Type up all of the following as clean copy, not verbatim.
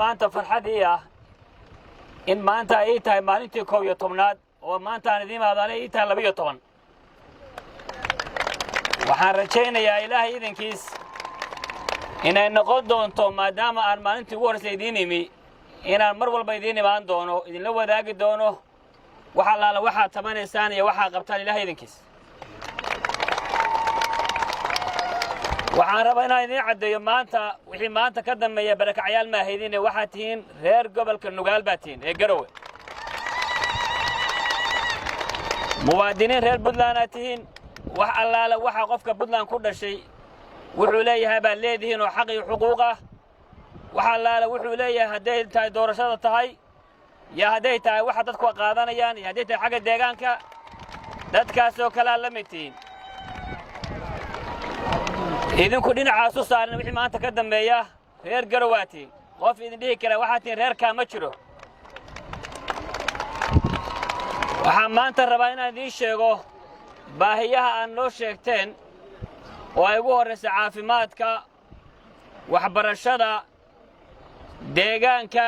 maanta farxadii ah in maanta ay tahay maalintii 11aad oo maanta aan idin maadaalay ay tahay 12 waxaan rajaynayaa ilaahay idinkiis inay noqon doonto maadaama aan maalintii ugu horeysay idin imi inaan mar walba idin imaan doono idinla wadaagi doono waxa laala waxa tabanaysaan iyo waxa qabtaan ilaahay idinkiis waxaan rabaa inaan idin cadeeyo maanta wixii maanta ka dambeeya barakacayaal ma ahaydin waxa tihiin reer gobolka Nugaal baatiin ee Garowe muwaadiniin reer Puntland tihiin wax allaala waxa qofka Puntland ku dhashay wuxuu leeyahay baa leedihiin oo xaq iyo xuquuq ah waxa allaala wuxuu leeyahay haday tahay doorashada tahay ya haday tahay waxa dadku qaadanayaan ya haday tahay xagga deegaanka dadkaas oo kala la mitiin idinku dhinacaas u saaran wixii maanta ka dambeeya reer Garowaati qof idin dhihi kara waxa tiin reer ka ma jiro waxaan maanta rabaa inaan idin sheego baahiyaha aan loo sheegteen oo ay ugu horreysay caafimaadka waxbarashada deegaanka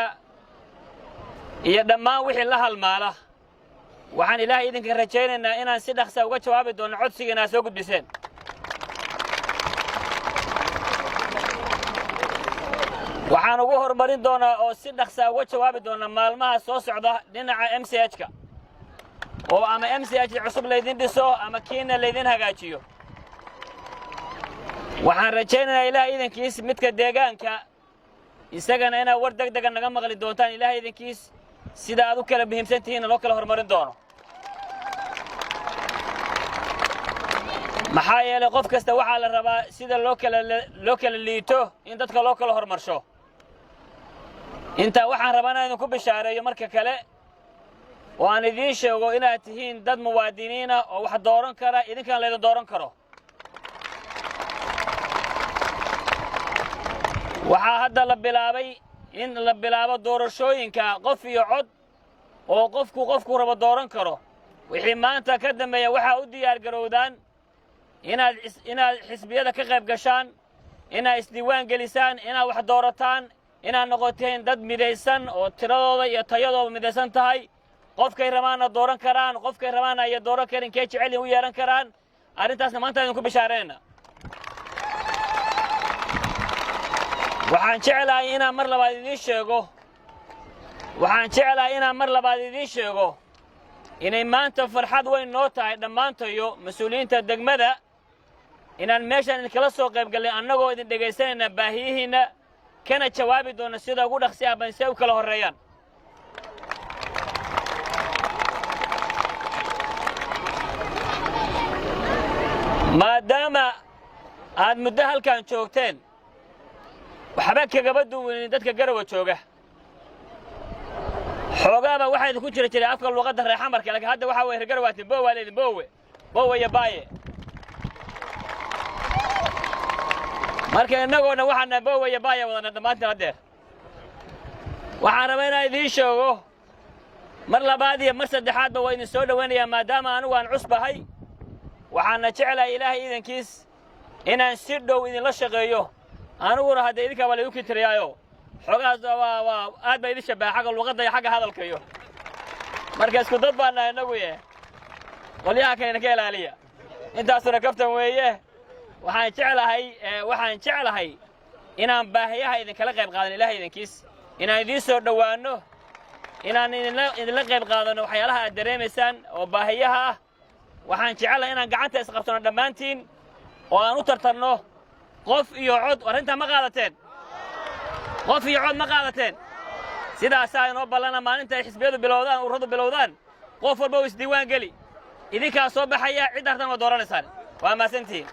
iyo dhammaan wixii la halmaala waxaan ilaahay idinka rajaynaynaa inaan si dhaqso uga jawaabi doono codsigiina soo gudbiseen waxaan ugu horumarin doonaa oo si dhaqso uga jawaabi doona maalmaha soo socda dhinaca MCH-ka oo ama MCH cusub leedin dhiso ama kiina leedin hagaajiyo waxaan rajaynayaa ilaahay idinkiis midka deegaanka isagana inaa war degdeg naga maqli doontaan ilaahay idinkiis sida aad u kala muhiimsantihiin loo kala horumarin doono maxaa yeelay qof kasta waxa la rabaa sida loo kala liito in dadka loo kala horumarsho inta waxaan rabaa inaan ku bishaareeyo marka kale oo aan idin sheego inaad tihiin dad muwaadiniin ah oo wax dooran kara idinkan leedo dooran karo waxa hadda la bilaabay in la bilaabo doorashooyinka qof iyo cod oo qofku rabo dooran karo wixii maanta ka dambeeya waxa u diyaar garowdaan inaad xisbiyada ka qayb gashaan inaad isdiiwaan gelisaan inaad wax doorataan inaad noqoteen dad midaysan oo tiradooda iyo tayadooda midaysan tahay qofkay rabaana dooran karaan qofkay rabaana ay dooran karin kee jecel u yeeran karaan arrintaasna maanta idinku bishaareena waxaan jecelahay inaan mar labaad idin sheego inay maanta farxad weyn noo tahay dhammaantayo mas'uuliyiinta degmada inaan meeshan kala soo qayb galay annagoo idin dhageysanayna baahiyihiina kana jawaabi doona sida ugu dhaqsi ah baan u kala horeeyaan maadaama aad muddo halkan joogteen waxba kaga duwan dadka Garowe jooga xogaaba waxa idinku jiray afka luqadda reexamarka laakiin hadda waxa way Garowaati boowe ya baaye marka inagoona waxaan boowe ya baaye wadana dhamaantii hadeer waxaan rabaa inaan idin sheego mar labaad iyo mar saddexaad ba waan soo dhaweynayaa maadaama anigu aan cusbahay waxaan jecelahay ilaahay idinkiis inaan si dhow idin la shaqeeyo aniguna hadda idinka wala u kitriyaayo xogaas waa aad bay idin shabaxaga luqadda iyo xagga hadalkayo marka isku dad baan inagu qoliyaha kale ka ilaaliya intaasuna kaftan weeye waxaan jecelahay inaan baahiyaha idin kala qayb qaadan ilaahay idinkiis inaan idin soo dhawaano inaan idin la qayb qaadano waxyaalaha aad dareemaysaan oo baahiyaha ah waxaan jecelahay inaan gacanta is qabsano dhamaantiin oo aan u tartarno qof iyo cod arinta ma qaadateen qof iyo cod ma qaadateen sidaas ay noo balana maalinta xisbiyadu bilowdaan ururadu bilowdaan qof walba isdiiwaan gali idinka soo baxaya cid artan ma dooranaysaan waa maasantiin